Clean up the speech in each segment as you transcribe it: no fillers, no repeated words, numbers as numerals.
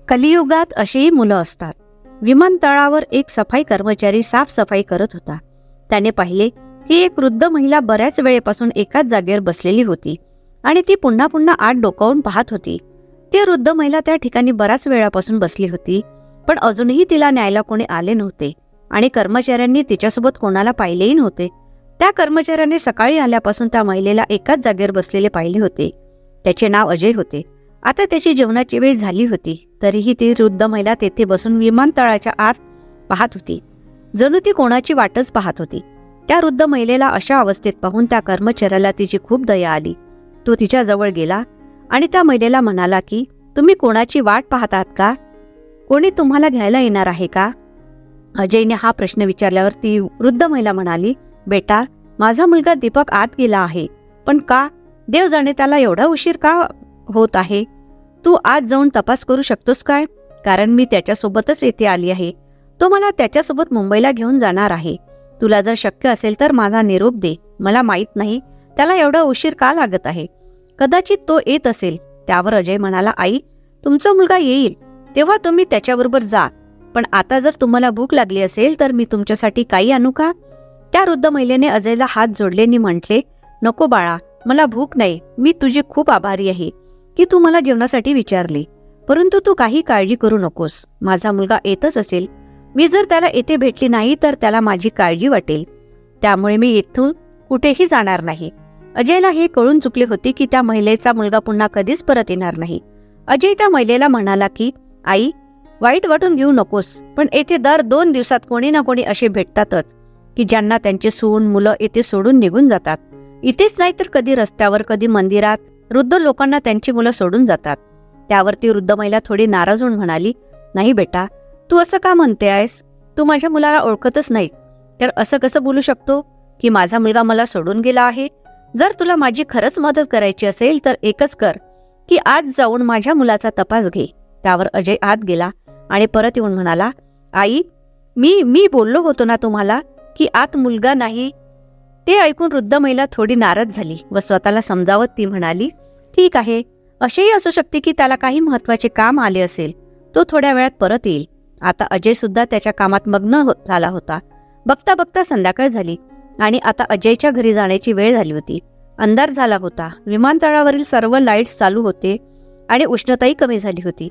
कलियुगात अशीही मुलं असतात. विमानतळावर एक सफाई कर्मचारी साफसफाई करत होता. त्याने पाहिले की एक वृद्ध महिला बऱ्याच वेळेपासून एकाच जागेवर बसलेली होती आणि ती पुन्हा पुन्हा आत डोकावून पाहत होती. ती वृद्ध महिला त्या ठिकाणी बऱ्याच वेळापासून बसली होती, पण अजूनही तिला न्यायला कोणी आले नव्हते आणि कर्मचाऱ्यांनी तिच्यासोबत कोणाला पाहिलेही नव्हते. त्या कर्मचाऱ्याने सकाळी आल्यापासून त्या महिलेला एकाच जागेवर बसलेले पाहिले होते. त्याचे नाव अजय होते. आता त्याची जेवणाची वेळ झाली होती, तरीही ती वृद्ध महिला तेथे बसून विमानतळाच्या आत पाहत होती. जणू ती कोणाची वाटच पाहत होती. त्या वृद्ध महिलेला अशा अवस्थेत पाहून त्या कर्मचाऱ्याला तिची खूप दया आली. तो तिच्या जवळ गेला आणि त्या महिलेला म्हणाला की, तुम्ही कोणाची वाट पाहतात का? कोणी तुम्हाला घ्यायला येणार आहे का? अजयने हा प्रश्न विचारल्यावर ती वृद्ध महिला म्हणाली, बेटा, माझा मुलगा दीपक आत गेला आहे. पण का? देव जाणे त्याला एवढा उशीर का होत आहे. तू आज जाऊन तपास करू शकतोस काय? कारण मी त्याच्यासोबतच येथे आली आहे. तो मला त्याच्यासोबत मुंबईला घेऊन जाणार आहे. तुला जर शक्य असेल तर माझा निरोप दे. मला माहीत नाही त्याला एवढा उशीर का लागत आहे. कदाचित तो येत असेल. त्यावर अजय म्हणाला, आई, तुमचा मुलगा येईल तेव्हा तुम्ही त्याच्याबरोबर जा. पण आता जर तुम्हाला भूक लागली असेल तर मी तुमच्यासाठी काही आणू का? त्या वृद्ध महिलेने अजयला हात जोडले आणि म्हटले, नको बाळा, मला भूक नाही. मी तुझी खूप आभारी आहे की तू मला जेवणासाठी विचारले. परंतु तू काही काळजी करू नकोस. माझा मुलगा येतच असेल. मी जर त्याला येथे भेटली नाही तर त्याला माझी काळजी वाटेल. त्यामुळे मी येथून कुठेही जाणार नाही. अजयला हे कळून चुकले होते की त्या महिलेचा मुलगा पुन्हा कधीच परत येणार नाही. अजय त्या महिलेला म्हणाला की, आई, वाईट वाटून घेऊ नकोस, पण येथे दर 2 दिवसात कोणी ना कोणी असे भेटतातच की ज्यांना त्यांचे सून मुलं येथे सोडून निघून जातात. इथेच नाही तर कधी रस्त्यावर, कधी मंदिरात वृद्ध लोकांना त्यांची मुलं सोडून जातात. त्यावर ती वृद्ध महिला थोडी नाराज होऊन म्हणाली, नाही बेटा, तू असं का म्हणते आहेस? तू माझ्या मुलाला ओळखतच नाही, तर असं कसं बोलू शकतो की माझा मुलगा मला सोडून गेला आहे? जर तुला माझी खरंच मदत करायची असेल तर एकच कर की आज जाऊन माझ्या मुलाचा तपास घे. त्यावर अजय आत गेला आणि परत येऊन म्हणाला, आई, मी बोललो होतो ना तुम्हाला की आत मुलगा नाही. ते ऐकून वृद्ध महिला थोडी नाराज झाली व स्वतःला समजावत ती म्हणाली, ठीक आहे, असेही असू शकते की त्याला काही महत्वाचे काम आले असेल. तो थोड्या वेळात परत येईल. आता अजय सुद्धा त्याच्या कामात मग्न झाला होता. बघता बघता संध्याकाळ झाली आणि आता अजयच्या घरी जाण्याची वेळ झाली होती. अंधार झाला होता. विमानतळावरील सर्व लाईट्स चालू होते आणि उष्णताही कमी झाली होती.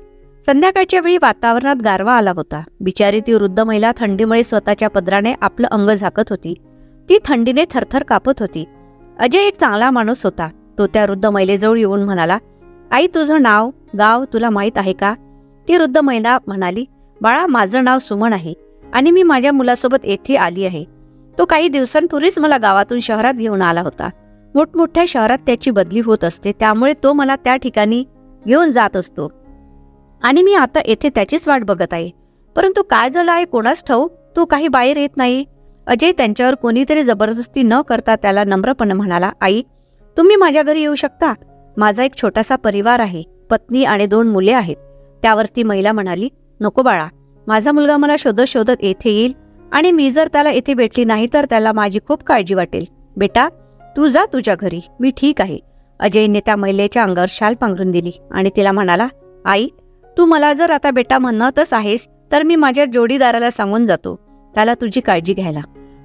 संध्याकाळच्या वेळी वातावरणात गारवा आला होता. बिचारी ती वृद्ध महिला थंडीमुळे स्वतःच्या पदराने आपलं अंग झाकत होती. ती थंडीने थरथर कापत होती. अजय एक चांगला माणूस होता. तो त्या वृद्ध महिलेजवळ येऊन म्हणाला, आई, तुझं नाव गाव तुला माहीत आहे का? ती वृद्ध महिला म्हणाली, बाळा, माझं नाव सुमन आहे आणि मी माझ्या मुलासोबत येथे आली आहे. तो काही दिवसांपूर्वीच मला गावातून शहरात घेऊन आला होता. मोठमोठ्या शहरात त्याची बदली होत असते, त्यामुळे तो मला त्या ठिकाणी घेऊन जात असतो आणि मी आता येथे त्याचीच वाट बघत आहे. परंतु काय झालं आहे कोणास ठाऊक, तो काही बाहेर येत नाही. अजय त्यांच्यावर कोणीतरी जबरदस्ती न करता त्याला नम्रपणे म्हणाला, आई, तुम्ही माझ्या घरी येऊ शकता. माझा एक छोटासा परिवार आहे. पत्नी आणि 2 मुले आहेत. त्यावर ती महिला म्हणाली, नको बाळा, माझा मुलगा मला शोधत शोधत येथे येईल आणि मी जर त्याला येथे भेटली नाही तर त्याला माझी खूप काळजी वाटेल. बेटा, तू जा तुझ्या घरी, मी ठीक आहे. अजयने त्या महिलेच्या अंगावर शाल पांघरून दिली आणि तिला म्हणाला, आई, तू मला जर आता बेटा म्हणतच आहेस तर मी माझ्या जोडीदाराला सांगून जातो त्याला तुझी काळजी घ्यायला.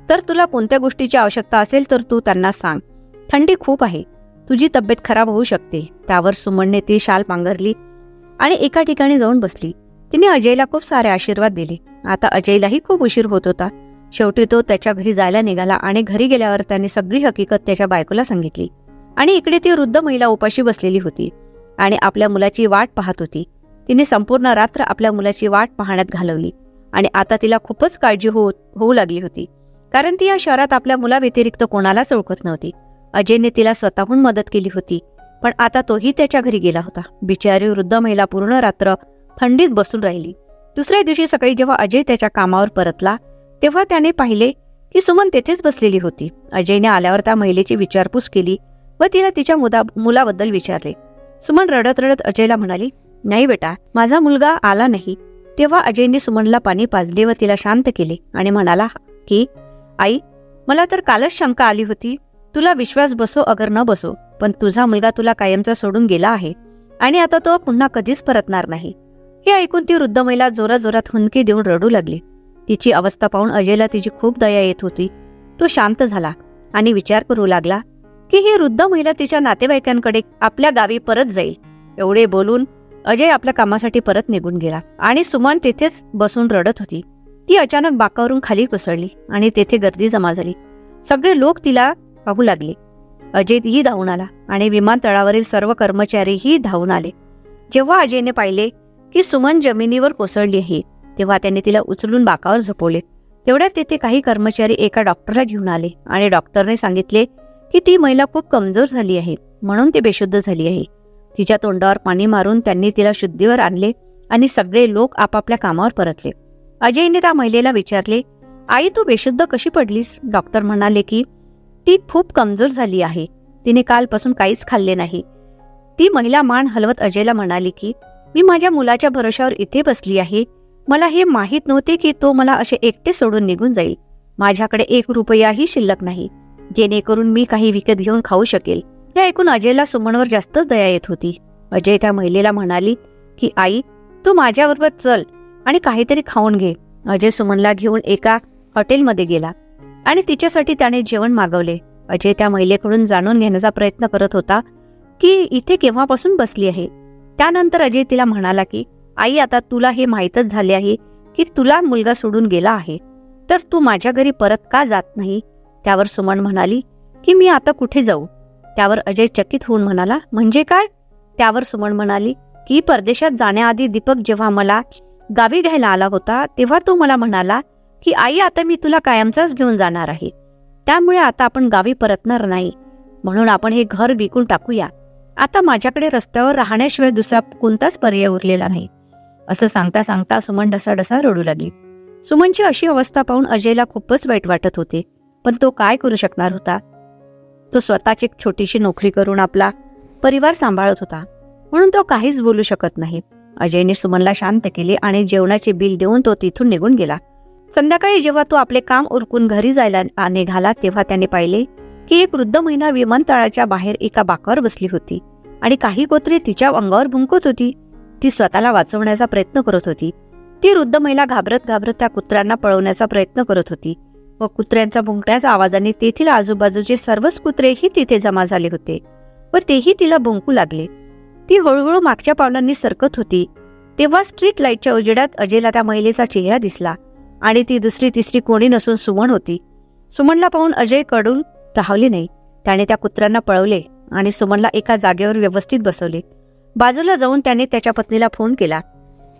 तर तुला कोणत्या गोष्टीची आवश्यकता असेल तर तू त्यांना सांग. थंडी खूप आहे, तुझी तब्येत खराब होऊ शकते. त्यावर सुमनने ती शाल पांघरली आणि एका ठिकाणी जाऊन बसली. तिने अजयला खूप सारे आशीर्वाद दिले. आता अजयलाही खूप उशीर होत होता. शेवटी तो त्याच्या घरी जायला निघाला आणि घरी गेल्यावर त्याने सगळी हकीकत त्याच्या बायकोला सांगितली. आणि इकडे ती वृद्ध महिला उपाशी बसलेली होती आणि आपल्या मुलाची वाट पाहत होती. तिने संपूर्ण रात्र आपल्या मुलाची वाट पाहण्यात घालवली आणि आता तिला खूपच काळजी होऊ लागली होती, कारण ती या शहरात आपल्या मुलाव्यतिरिक्त कोणालाच ओळखत नव्हती. अजयने तिला स्वतःहून मदत केली होती, पण आता तोही त्याच्या घरी गेला होता. बिचारी वृद्ध महिला पूर्ण रात्र थंडीत बसून राहिली. दुसऱ्या दिवशी सकाळी जेव्हा अजय त्याच्या कामावर परतला तेव्हा त्याने पाहिले की सुमन तेथेच बसलेली होती. अजयने आल्यावर त्या महिलेची विचारपूस केली व तिला तिच्या मुलाबद्दल विचारले. सुमन रडत रडत अजयला म्हणाली, नाही बेटा, माझा मुलगा आला नाही. तेव्हा अजयने सुमनला पाणी पाजले व तिला शांत केले आणि म्हणाला की, आई, मला तर कालच शंका आली होती. तुला विश्वास बसो अगर न बसो, पण तुझा मुलगा तुला कायमचा सोडून गेला आहे आणि आता तो पुन्हा कधीच परतणार नाही. हे ऐकून ती वृद्ध महिला जोराजोरात हुंदकी देऊन रडू लागली. तिची अवस्था पाहून अजयला तिची खूप दया येत होती. तो शांत झाला आणि विचार करू लागला की ही वृद्ध महिला तिच्या नातेवाईकांकडे आपल्या गावी परत जाईल. एवढे बोलून अजय आपल्या कामासाठी परत निघून गेला आणि सुमन तेथेच बसून रडत होती. ती अचानक बाकावरून खाली कोसळली आणि तेथे गर्दी जमा झाली. सगळे लोक तिला पाहू लागले. अजयही धावून आला आणि विमानतळावरील सर्व कर्मचारीही धावून आले. जेव्हा अजयने पाहिले की सुमन जमिनीवर कोसळली आहे तेव्हा त्याने तिला उचलून बाकावर झोपवले. तेवढ्यात तेथे काही कर्मचारी एका डॉक्टरला घेऊन आले आणि डॉक्टरने सांगितले की ती महिला खूप कमजोर झाली आहे, म्हणून ती बेशुद्ध झाली आहे. तिच्या तोंडावर पाणी मारून त्यांनी तिला शुद्धीवर आणले आणि सगळे लोक आपापल्या कामावर परतले. अजयने त्या महिलेला विचारले, आई तू बेशुद्ध कशी पडलीस? डॉक्टर म्हणाले की ती खूप कमजोर झाली आहे, तिने कालपासून काहीच खाल्ले नाही. ती महिला मान हलवत अजयला म्हणाली की मी माझ्या मुलाच्या भरोशावर इथे बसली आहे. मला हे माहीत नव्हते की तो मला असे एकटे सोडून निघून जाईल. माझ्याकडे 1 रुपयाही शिल्लक नाही जेणेकरून मी काही विकत घेऊन खाऊ शकेल. हे ऐकून अजयला सुमनवर जास्तच दया येत होती. अजय त्या महिलेला म्हणाली की आई तू माझ्याबरोबर चल आणि काहीतरी खाऊन घे. अजय सुमनला घेऊन एका हॉटेलमध्ये गेला आणि तिच्यासाठी त्याने जेवण मागवले. अजय त्या महिलेकडून जाणून घेण्याचा प्रयत्न करत होता की इथे केव्हापासून बसली आहे. त्यानंतर अजय तिला म्हणाला की आई आता तुला हे माहीतच झाले आहे की तुला मुलगा सोडून गेला आहे, तर तू माझ्या घरी परत का जात नाही? त्यावर सुमन म्हणाली की मी आता कुठे जाऊ? त्यावर अजय चकित होऊन म्हणाला, म्हणजे काय? त्यावर सुमन म्हणाली की परदेशात जाण्याआधी दीपक जेव्हा मला गावी घ्यायला आला होता तेव्हा तो मला म्हणाला की आई आता मी तुला कायमचाच घेऊन जाणार आहे, त्यामुळे आता आपण गावी परतणार नाही, म्हणून आपण हे घर विकून टाकूया. आता माझ्याकडे रस्त्यावर राहण्याशिवाय दुसरा कोणताच पर्याय उरलेला नाही. असं सांगता सांगता सुमन ढसाढसा रडू लागली. सुमनची अशी अवस्था पाहून अजयला खूपच वाईट वाटत होते, पण तो काय करू शकणार होता? तो स्वतःची एक छोटीशी नोकरी करून आपला परिवार सांभाळत होता, म्हणून तो काहीच बोलू शकत नाही. अजयने सुमनला शांत केले आणि जेवणाचे बिल देऊन तो तिथून निघून गेला. संध्याकाळी जेव्हा तो आपले काम उरकून घरी जायला निघाला तेव्हा त्याने पाहिले की एक वृद्ध महिला विमानतळाच्या बाहेर एका बाकावर बसली होती आणि काही कुत्री तिच्या अंगावर भुंकत होती. ती स्वतःला वाचवण्याचा प्रयत्न करत होती. ती वृद्ध महिला घाबरत घाबरत त्या कुत्र्यांना पळवण्याचा प्रयत्न करत होती व कुत्र्यांच्या भुंकण्याच्या आवाजाने तेथील आजूबाजूचे सर्वच कुत्रेही तिथे जमा झाले होते व तेही तिला भुंकू लागले. ती हळूहळू मागच्या पावलांनी सरकत होती. तेव्हा स्ट्रीट लाईटच्या उजेडात अजयला त्या महिलेचा चेहरा दिसला आणि ती दुसरी तिसरी कोणी नसून सुमन होती. सुमनला पाहून अजय कडून धावले नाही. त्याने त्या कुत्र्यांना पळवले आणि सुमनला एका जागेवर व्यवस्थित बसवले. बाजूला जाऊन त्याने त्याच्या पत्नीला फोन केला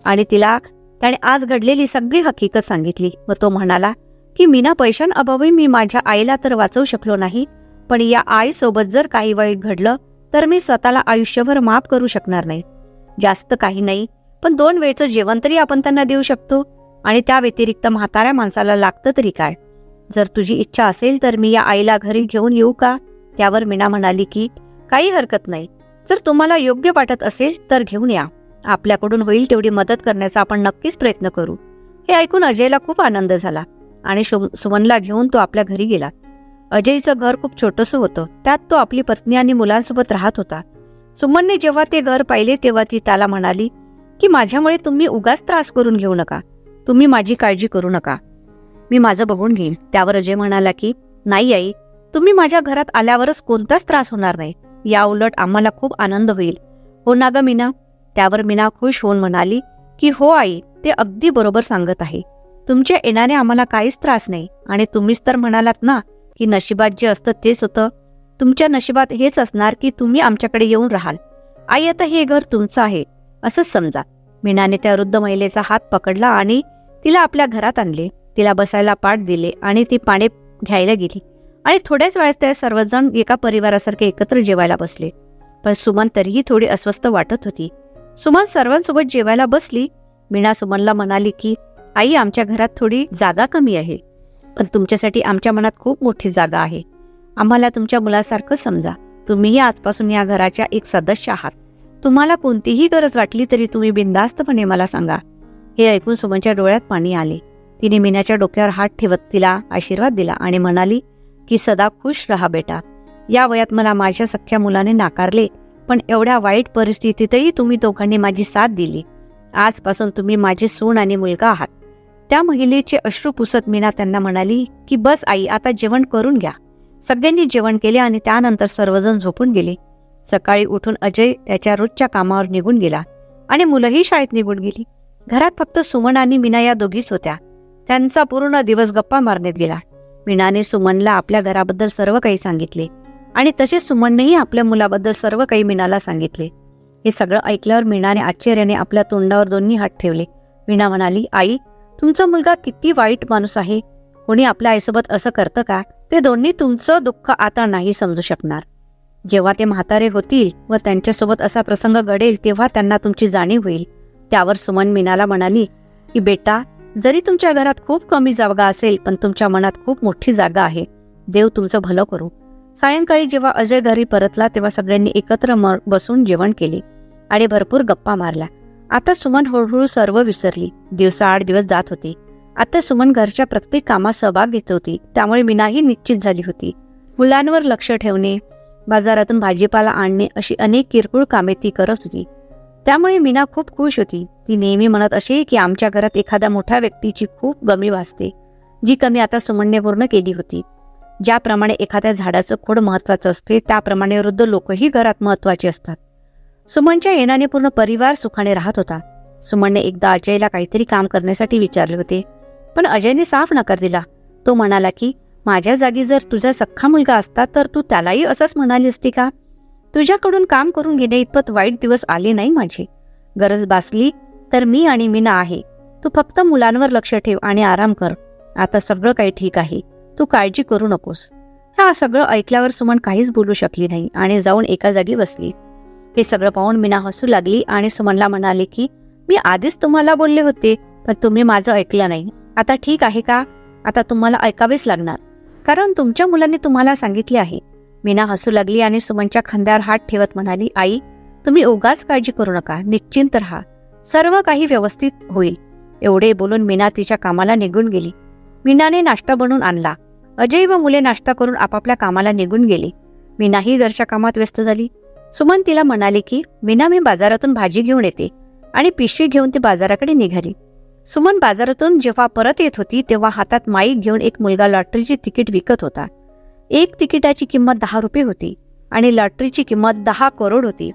आणि तिला त्याने आज घडलेली सगळी हकीकत सांगितली व तो म्हणाला की मीना पैशांअभावी मी माझ्या आईला तर वाचवू शकलो नाही, पण या आईसोबत जर काही वाईट घडलं तर मी स्वतःला आयुष्यभर माफ करू शकणार नाही. जास्त काही नाही, पण 2 वेळचं जेवण तरी आपण त्यांना देऊ शकतो आणि त्या व्यतिरिक्त म्हाताऱ्या माणसाला लागतं तरी काय? जर तुझी इच्छा असेल तर मी या आईला घरी घेऊन येऊ का? त्यावर मीना म्हणाली की काही हरकत नाही, जर तुम्हाला योग्य वाटत असेल तर घेऊन या. आपल्याकडून होईल तेवढी मदत करण्याचा आपण नक्कीच प्रयत्न करू. हे ऐकून अजयला खूप आनंद झाला आणि सुमनला घेऊन तो आपल्या घरी गेला. अजयचं घर खूप छोटंसं होतं. त्यात तो आपली पत्नी आणि मुलांसोबत राहत होता. सुमनने जेव्हा ते घर पाहिले तेव्हा ती त्याला म्हणाली की माझ्यामुळे तुम्ही उगाच त्रास करून घेऊ नका, तुम्ही माझी काळजी करू नका, मी माझं बघून घेईन. त्यावर अजय म्हणाला की नाही आई, तुम्ही माझ्या घरात आल्यावरच कोणताच त्रास होणार नाही, या उलट आम्हाला खूप आनंद होईल. हो ना ग मीना? त्यावर मीना खुश होऊन म्हणाली की हो आई, ते अगदी बरोबर सांगत आहे. तुमच्या येण्याने आम्हाला काहीच त्रास नाही आणि तुम्हीच तर म्हणालात ना की नशिबात जे असतं तेच होतं. तुमच्या नशिबात हेच असणार की तुम्ही आमच्याकडे येऊन राहाल. आई आता हे घर तुमचं आहे असंच समजा. मीनाने त्या वृद्ध महिलेचा हात पकडला आणि तिला आपल्या घरात आणले. तिला बसायला पाट दिले आणि ती पाणी घ्यायला गेली आणि थोड्याच वेळात ते सर्वजण एका परिवारासारखे एकत्र जेवायला बसले. पण सुमन तरीही थोडी अस्वस्थ वाटत होती. सुमन सर्वांसोबत जेवायला बसली. मीना सुमनला म्हणाली की आई, आमच्या घरात थोडी जागा कमी आहे, पण तुमच्यासाठी आमच्या मनात खूप मोठी जागा आहे. आम्हाला तुमच्या मुलासारखं समजा. तुम्हीही आजपासून या घराच्या एक सदस्य आहात. तुम्हाला कोणतीही गरज वाटली तरी तुम्ही बिनधास्तपणे मला सांगा. हे ऐकून सुमनच्या डोळ्यात पाणी आले. तिने मीनाच्या डोक्यावर हात ठेवत तिला आशीर्वाद दिला आणि म्हणाली की सदा खुश राहा बेटा. या वयात मला माझ्या सख्ख्या मुलाने नाकारले, पण एवढ्या वाईट परिस्थितीतही तुम्ही दोघांनी माझी साथ दिली आजपासून तुम्ही माझी सून आणि मुलगा आहात. त्या महिलेचे अश्रू पुसत मीना त्यांना म्हणाली की बस आई, आता जेवण करून घ्या. सगळ्यांनी जेवण केले आणि त्यानंतर सर्वजण झोपून गेले. सकाळी उठून अजय त्याच्या रोजच्या कामावर निघून गेला आणि मुलंही शाळेत निघून गेली. घरात फक्त सुमन आणि मीना या दोघीच होत्या. त्यांचा पूर्ण दिवस गप्पा मारण्यात गेला. मीनाने सुमनला आपल्या घराबद्दल सर्व काही सांगितले आणि तसेच सुमननेही आपल्या मुलाबद्दल सर्व काही मीनाला सांगितले. हे सगळं ऐकल्यावर मीनाने आश्चर्याने आपल्या तोंडावर दोन्ही हात ठेवले. मीना म्हणाली, आई, तुमचा मुलगा किती वाईट माणूस आहे. कोणी आपल्या आईसोबत असं करतं का? ते दोन्ही तुमचं दुःख आता नाही समजू शकणार. जेव्हा ते म्हातारे होतील व त्यांच्यासोबत असा प्रसंग घडेल तेव्हा त्यांना तुमची जाणीव होईल. त्यावर सुमन मीनाला म्हणाली की बेटा, जरी तुमच्या घरात खूप कमी जागा असेल पण तुमच्या मनात खूप मोठी जागा आहे. देव तुमचं भलं करू. सायंकाळी जेव्हा अजय घरी परतला तेव्हा सगळ्यांनी एकत्र बसून जेवण केले आणि भरपूर गप्पा मारल्या. आता सुमन हळूहळू सर्व विसरली. दिवसाआड दिवस जात होते. आता सुमन घरच्या प्रत्येक कामात सहभाग घेत होती. त्यामुळे मीनाही निश्चित झाली होती. मुलांवर लक्ष ठेवणे, बाजारातून भाजीपाला आणणे अशी अनेक किरकोळ कामे ती करत होती. त्यामुळे मीना खूप खुश होती. ती नेहमी म्हणत असे की आमच्या घरात एखाद्या मोठ्या व्यक्तीची खूप कमी भासते, जी कमी आता सुमनने पूर्ण केली होती. ज्याप्रमाणे एखाद्या झाडाचं खोड महत्वाचं असते त्याप्रमाणे वृद्ध लोकही घरात महत्वाचे असतात. सुमनच्या येण्याने पूर्ण परिवार सुखाने राहत होता. सुमनने एकदा अजयला काहीतरी काम करण्यासाठी विचारले होते, पण अजयने साफ नकार दिला. तो म्हणाला की माझ्या जागी जर तुझा सख्खा मुलगा असता तर तू त्यालाही असंच म्हणाली असती का? तुझ्याकडून काम करून घेणे इतपत वाईट दिवस आले नाही माझे. गरज भासली तर मी आणि मीना आहे. तू फक्त मुलांवर लक्ष ठेव आणि आराम कर. आता सगळं काही ठीक आहे. तू काळजी करू नकोस. हा सगळं ऐकल्यावर सुमन काहीच बोलू शकली नाही आणि जाऊन एका जागी बसली. हे सगळं पाहून मीना हसू लागली आणि सुमनला म्हणाले की मी आधीच तुम्हाला बोलले होते पण तुम्ही माझं ऐकलं नाही. आता ठीक आहे का? आता तुम्हाला ऐकावेच लागणार, कारण तुमच्या मुलांनी तुम्हाला सांगितले आहे. मीना हसू लागली आणि सुमनच्या खांद्यावर हात ठेवत म्हणाली, आई, तुम्ही उगाच काळजी करू नका. निश्चिंत राहा. सर्व काही व्यवस्थित होईल. एवढे बोलून मीना तिच्या कामाला निघून गेली. मीनाने नाश्ता बनवून आणला. अजय व मुले नाश्ता करून आपापल्या कामाला निघून गेली. मीनाही घरच्या कामात व्यस्त झाली. सुमन तिला म्हणाले की मीना, मी बाजारातून भाजी घेऊन येते, आणि पिशवी घेऊन ती बाजाराकडे निघाली. सुमन बाजारातून जेव्हा परत येत होती तेव्हा हातात माईक घेऊन एक मुलगा लॉटरीची तिकीट विकत होता. एक तिकिटाची किंमत 10 रुपये होती आणि लॉटरीची किंमत 10 करोड होती.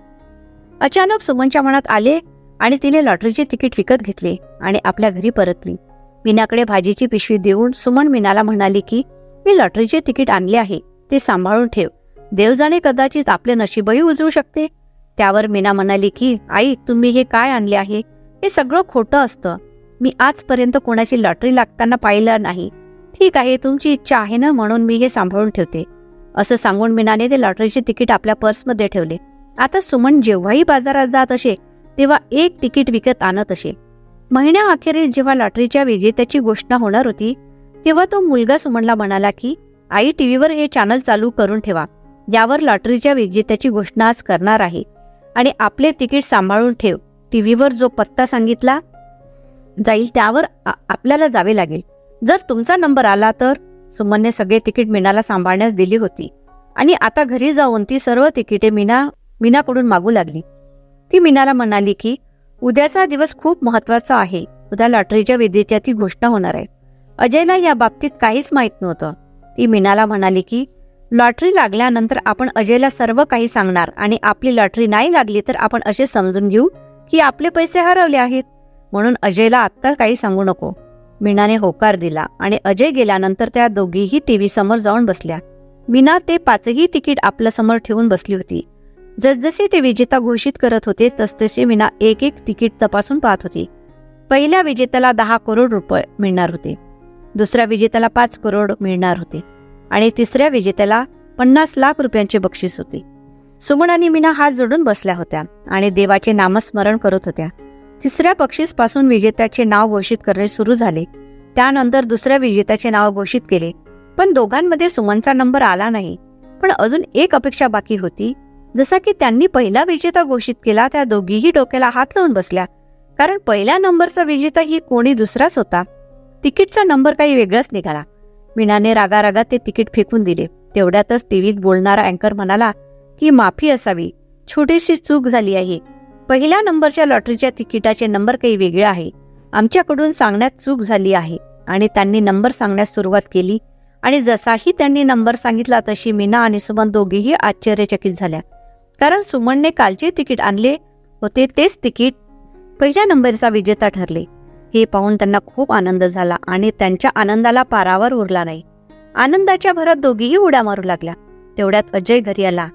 अचानक सुमनच्या मनात आले आणि तिने लॉटरीचे तिकीट विकत घेतले आणि आपल्या घरी परतली. मीनाकडे भाजीची पिशवी देऊन सुमन मीनाला म्हणाली की मी लॉटरीचे तिकीट आणले आहे, ते सांभाळून ठेव. देव जाणे, कदाचित आपले नशीबही उजळू शकते. त्यावर मीना म्हणाली की आई, तुम्ही हे काय आणले आहे? हे सगळं खोटं असतं. मी आजपर्यंत कोणाची लॉटरी लागताना पाहिलं नाही. ठीक आहे, तुमची इच्छा आहे ना, म्हणून मी हे सांभाळून ठेवते. असं सांगून मीनाने ते लॉटरीचे तिकीट आपल्या पर्समध्ये ठेवले. आता सुमन जेव्हाही बाजारात जात असे तेव्हा एक तिकीट विकत आणत असे. महिन्याअखेरीस जेव्हा लॉटरीच्या विजेत्याची घोषणा होणार होती तेव्हा तो मुलगा सुमनला म्हणाला की आई, टीव्हीवर हे चॅनल चालू करून ठेवा. यावर लॉटरीच्या विजेत्याची घोषणा आज करणार आहे आणि आपले तिकीट सांभाळून ठेव. टीव्हीवर जो पत्ता सांगितला जाईल त्यावर आपल्याला जावे लागेल. जर तुमचा नंबर आला तर. सुमनने सगळे तिकीट मीनाला सांभाळण्यास दिली होती आणि आता घरी जाऊन ती सर्व तिकिटे मीनाकडून मागू लागली. ती मीनाला म्हणाली की उद्याचा दिवस खूप महत्वाचा आहे. उद्या लॉटरीच्या विजेत्याची घोषणा होणार आहे. अजयला या बाबतीत काहीच माहीत नव्हतं. ती मीनाला म्हणाली की लॉटरी लागल्यानंतर आपण अजयला सर्व काही सांगणार आणि आपली लॉटरी नाही लागली तर आपण असे समजून घेऊ की आपले पैसे हरवले आहेत. म्हणून अजयला आत्ता काही सांगू नको. मीनाने होकार दिला आणि अजय गेल्यानंतर त्या दोघीही टीव्ही समोर जाऊन बसल्या. मीना ते 5ही तिकीट आपल्या समोर ठेवून बसली होती. जसजसे ते विजेता घोषित करत होते तसतसे मीना एक एक तिकीट तपासून पाहत होती. पहिल्या विजेत्याला 10 करोड रुपये मिळणार होते, दुसऱ्या विजेत्याला 5 करोड मिळणार होते आणि तिसऱ्या विजेत्याला 50 लाख रुपयांचे बक्षीस होते. सुमन आणि मीना हात जोडून बसल्या होत्या आणि देवाचे नामस्मरण करत होत्या. तिसऱ्या बक्षीसपासून विजेत्याचे नाव घोषित करणे सुरू झाले. त्यानंतर दुसऱ्या विजेत्याचे नाव घोषित केले, पण दोघांमध्ये सुमनचा नंबर आला नाही. पण अजून एक अपेक्षा बाकी होती. जसा की त्यांनी पहिला विजेता घोषित केला त्या दोघीही डोक्याला हात लावून बसल्या, कारण पहिल्या नंबरचा विजेता ही कोणी दुसराच होता. तिकीटचा नंबर काही वेगळाच निघाला. मीनाने रागारागात ते तिकीट फेकून दिले. तेवढ्यातच टीव्हीत बोलणारा अँकर म्हणाला की माफी असावी, छोटीशी चूक झाली आहे. पहिल्या नंबरच्या लॉटरीच्या तिकिटाचे नंबर काही वेगळे आहे. आमच्याकडून सांगण्यात चूक झाली आहे. आणि त्यांनी नंबर सांगण्यास सुरुवात केली आणि जसाही त्यांनी नंबर सांगितला तशी मीना आणि सुमन दोघीही आश्चर्यचकित झाल्या. कारण सुमनने कालचे तिकीट आणले होते तेच तिकीट पहिल्या नंबरचा विजेता ठरले. हे पाहून त्यांना खूप आनंद झाला आणि त्यांच्या आनंदाला पारावर उरला नाही. आनंदाच्या भरात दोघीही उड्या मारू लागल्या. तेवढ्यात अजय घरी आला.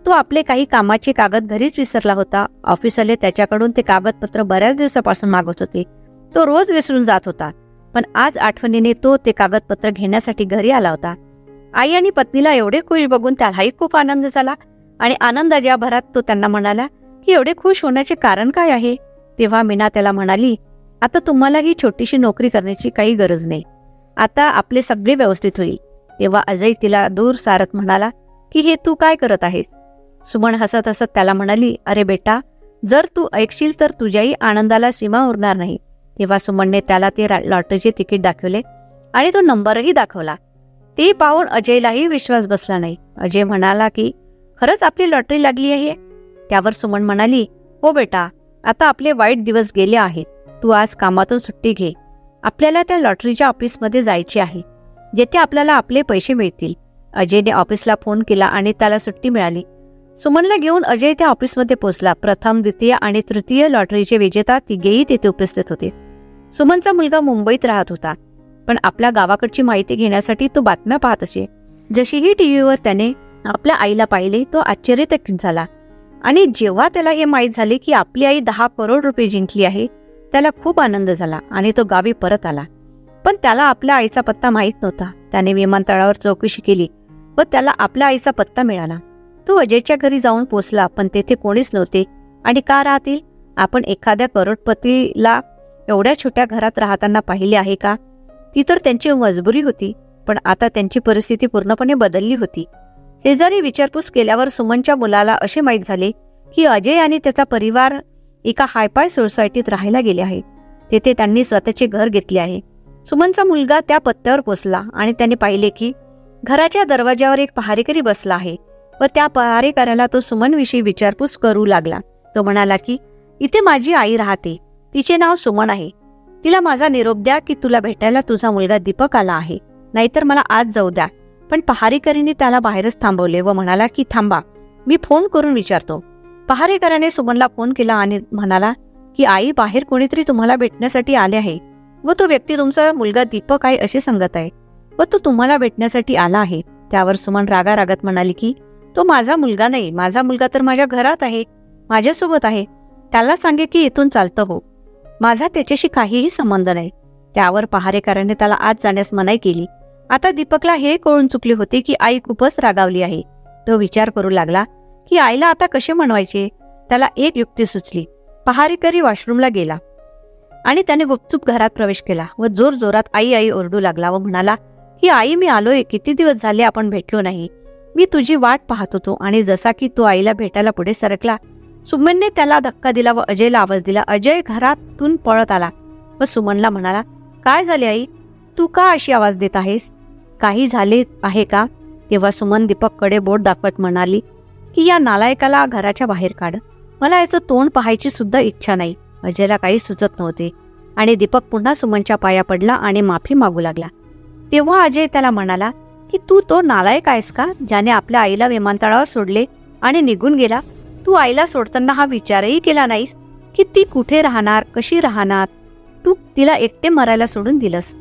तो आपले काही कामाचे कागद घरीच विसरला होता. ऑफिसवाले त्याच्याकडून ते कागदपत्र बऱ्याच दिवसापासून मागत होते. तो रोज विसरून जात होता, पण आज आठवणीने तो ते कागदपत्र घेण्यासाठी घरी आला होता. आई आणि पत्नीला एवढे खुश बघून त्यालाही खूप आनंद झाला आणि आनंदाच्या भरात तो त्यांना म्हणाला की एवढे खुश होण्याचे कारण काय आहे. तेव्हा मीना त्याला म्हणाली, आता तुम्हाला ही छोटीशी नोकरी करण्याची काही गरज नाही. आता आपले सगळे व्यवस्थित होईल. तेव्हा अजय तिला दूर सारत म्हणाला की हे तू काय करत आहेस. सुमन हसत हसत त्याला म्हणाली, अरे बेटा, जर तू ऐकशील तर तुझ्याही आनंदाला सीमा उरणार नाही. तेव्हा सुमनने त्याला ते लॉटरीचे तिकीट दाखवले आणि तो नंबरही दाखवला. ते पाहून अजयलाही विश्वास बसला नाही. अजय म्हणाला की खरंच आपली लॉटरी लागली आहे. त्यावर सुमन म्हणाली, हो बेटा, आता आपले वाईट दिवस गेले आहेत. तू आज कामातून सुट्टी घे. आपल्याला त्या लॉटरीच्या ऑफिसमध्ये जायचे आहे, जेथे आपल्याला आपले पैसे मिळतील. अजयने ऑफिसला फोन केला आणि त्याला सुट्टी मिळाली. सुमनला घेऊन अजय त्या ऑफिसमध्ये पोहोचला. प्रथम, द्वितीय आणि तृतीय लॉटरीचे विजेता तिघेही तेथे उपस्थित होते. सुमनचा मुलगा मुंबईत राहत होता, पण आपल्या गावाकडची माहिती घेण्यासाठी तो बातम्या पाहत असे. जशीही टीव्हीवर त्याने आपल्या आईला पाहिले तो आश्चर्यचकित झाला. आणि जेव्हा त्याला हे माहीत झाले की आपली आई 10 करोड रुपये जिंकली आहे, त्याला खूप आनंद झाला आणि तो गावी परत आला. पण त्याला आपल्या आईचा पत्ता माहीत नव्हता. त्याने विमानतळावर चौकशी केली व त्याला आपल्या आईचा पत्ता मिळाला. तो अजयच्या घरी जाऊन पोचला, पण तेथे कोणीच नव्हते. आणि का राहतील? आपण एखाद्या करोडपतीला एवढ्या छोट्या घरात राहताना पाहिले आहे का? ती तर त्यांची मजबुरी होती, पण आता त्यांची परिस्थिती पूर्णपणे बदलली होती. शेजारी विचारपूस केल्यावर सुमनच्या मुलाला असे माहीत झाले की अजय आणि त्याचा परिवार एका हायफाय सोसायटीत राहायला गेले आहे. तेथे त्यांनी स्वतःचे घर घेतले आहे. सुमनचा मुलगा त्या पत्त्यावर पोचला आणि त्याने पाहिले की घराच्या दरवाजावर एक पहारेकरी बसला आहे व त्या पहारेकऱ्याला तो सुमनविषयी विचारपूस करू लागला. तो म्हणाला की इथे माझी आई राहते. तिचे नाव सुमन आहे. तिला माझा निरोप द्या की तुला भेटायला तुझा मुलगा दीपक आला आहे, नाहीतर मला आज जाऊ द्या. पण पहारेकरीने त्याला बाहेरच थांबवले व म्हणाला की थांबा, मी फोन करून विचारतो. पहारेकराने सुमनला फोन केला आणि म्हणाला की आई, बाहेर कोणीतरी तुम्हाला भेटण्यासाठी आले आहे व तो व्यक्ती तुमचा मुलगा दीपक आहे असे सांगत आहे व तो तुम्हाला भेटण्यासाठी आला आहे. त्यावर सुमन रागारागात म्हणाली की तो माझा मुलगा नाही. माझा मुलगा तर माझ्या घरात आहे, माझ्यासोबत आहे. त्याला सांगे की इथून चालतं हो. माझा त्याच्याशी काहीही संबंध नाही. त्यावर पहारेकराने त्याला आत जाण्यास मनाई केली. आता दीपकला हे कळून चुकले होते की आई खूपच रागावली आहे. तो विचार करू लागला की आईला आता कसे म्हणवायचे. त्याला एक युक्ती सुचली. पहारेकरी वॉशरूमला गेला आणि त्याने गुपचूप घरात प्रवेश केला व जोर जोरात आई आई ओरडू लागला व म्हणाला की आई, मी आलोय. किती दिवस झाले आपण भेटलो नाही. मी तुझी वाट पाहत होतो. आणि जसा की तो आईला भेटायला पुढे सरकला, सुमनने त्याला धक्का दिला व अजयला आवाज दिला. अजय घरातून पळत आला व सुमनला म्हणाला, काय झाले आई, तू का अशी आवाज देत आहेस? काही झाले आहे का? तेव्हा सुमन दीपककडे बोट दाखवत म्हणाली की या नालायकाला घराच्या बाहेर काढ. मला याचं तोंड पाहायची सुद्धा इच्छा नाही. अजयला काही सुचत नव्हते आणि दीपक पुन्हा सुमनच्या पाया पडला आणि माफी मागू लागला. तेव्हा अजय त्याला म्हणाला की तू तो नालायक आहेस का, ज्याने आपल्या आईला विमानतळावर सोडले आणि निघून गेला? तू आईला सोडताना हा विचारही केला नाहीस की ती कुठे राहणार, कशी राहणार. तू तिला एकटे मरायला सोडून दिलंस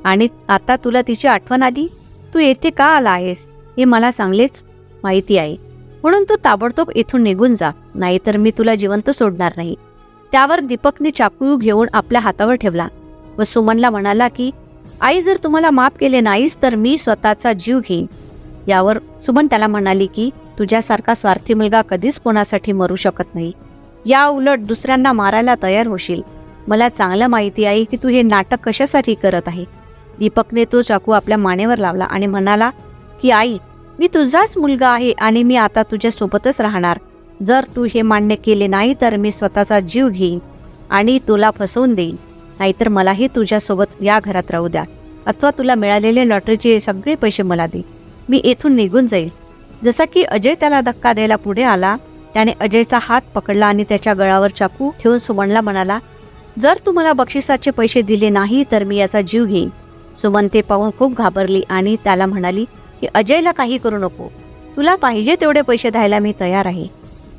आणि आता तुला तिची आठवण आली. तू येथे का आला आहेस हे मला चांगलेच माहिती आहे. म्हणून तू ताबडतोब इथून निघून जा, नाहीतर मी तुला जिवंत सोडणार नाही. त्यावर दीपकने चाकू घेऊन आपल्या हातावर ठेवला व सुमनला म्हणाला की आई, जर तुम्हाला माफ केले नाहीस तर मी स्वतःचा जीव घेईन. यावर सुमन त्याला म्हणाली की तुझ्यासारखा स्वार्थी मुलगा कधीच कोणासाठी मरू शकत नाही. या उलट दुसऱ्यांना मारायला तयार होशील. मला चांगलं माहिती आहे की तू हे नाटक कशासाठी करत आहे. दीपकने तो चाकू आपल्या मानेवर लावला आणि म्हणाला की आई, मी तुझाच मुलगा आहे आणि मी आता तुझ्या सोबतच राहणार. जर तू हे मान्य केले नाही तर मी स्वतःचा जीव घेईन आणि तुला फसवून देईन. नाहीतर मलाही तुझ्यासोबत या घरात राहू द्या, अथवा तुला मिळालेले लॉटरीचे सगळे पैसे मला दे. मी येथून निघून जाईल. जसा की अजय त्याला धक्का द्यायला पुढे आला त्याने अजयचा हात पकडला आणि त्याच्या गळावर चाकू ठेवून सुमनला म्हणाला, जर तू मला बक्षिसाचे पैसे दिले नाही तर मी याचा जीव घेईन. सुमन ते पाहून खूप घाबरली आणि त्याला म्हणाली की अजयला काही करू नको. तुला पाहिजे तेवढे पैसे द्यायला मी तयार आहे.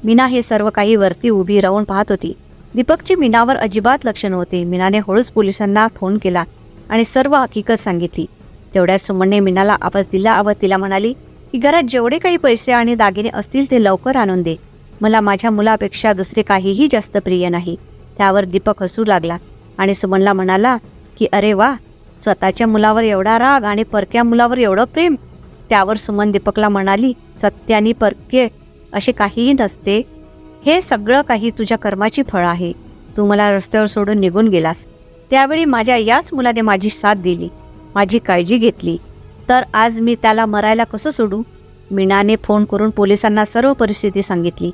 मीना हे सर्व काही वरती उभी राहून पाहत होती. दीपकची मीनावर अजिबात लक्ष नव्हते. मीनाने हळूच पोलिसांना फोन केला आणि सर्व हकीकत सांगितली. तेवढ्यात सुमनने मीनाला आवाज दिला व तिला म्हणाली की घरात जेवढे काही पैसे आणि दागिने असतील ते लवकर आणून दे. मला माझ्या मुलापेक्षा दुसरे काहीही जास्त प्रिय नाही. त्यावर दीपक हसू लागला आणि सुमनला म्हणाला की अरे वा, स्वतःच्या मुलावर एवढा राग आणि परक्या मुलावर एवढं प्रेम. त्यावर सुमन दीपकला म्हणाली, सत्य आणि परके असे काहीही नसते. हे सगळं काही तुझ्या कर्माची फळ आहे. तू मला रस्त्यावर सोडून निघून गेलास. त्यावेळी माझ्या याच मुलाने माझी साथ दिली, माझी काळजी घेतली. तर आज मी त्याला मरायला कसं सोडू? मीनाने फोन करून पोलिसांना सर्व परिस्थिती सांगितली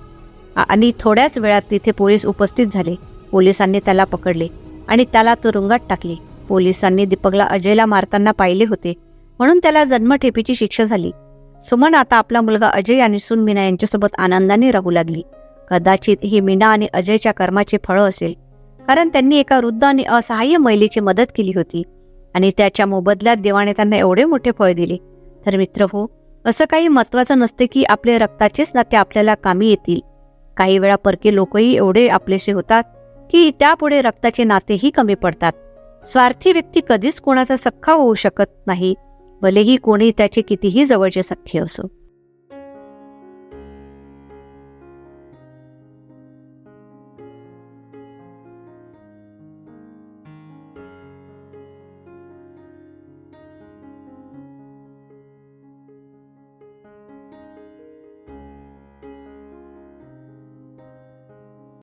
आणि थोड्याच वेळात तिथे पोलीस उपस्थित झाले. पोलिसांनी त्याला पकडले आणि त्याला तुरुंगात टाकले. पोलिसांनी दीपकला अजयला मारताना पाहिले होते म्हणून त्याला जन्मठेपेची शिक्षा झाली. सुमन आता आपला मुलगा अजय आणि सून मीना यांच्यासोबत आनंदाने राहू लागली. कदाचित ही मीना आणि अजयच्या कर्माचे फळ असेल, कारण त्यांनी एका वृद्ध आणि असहाय्य महिलेची मदत केली होती आणि त्याच्या मोबदल्यात देवाने त्यांना एवढे मोठे फळ दिले. तर मित्र हो, असं काही महत्त्वाचं नसते की आपले रक्ताचेच नाते आपल्याला कामी येतील. काही वेळा परके लोकही एवढे आपलेसे होतात की त्यापुढे रक्ताचे नातेही कमी पडतात. स्वार्थी व्यक्ती कधीच कोणाचा सख्खा होऊ शकत नाही, भलेही कोणी त्याचे कितीही जवळचे सख्खे असो.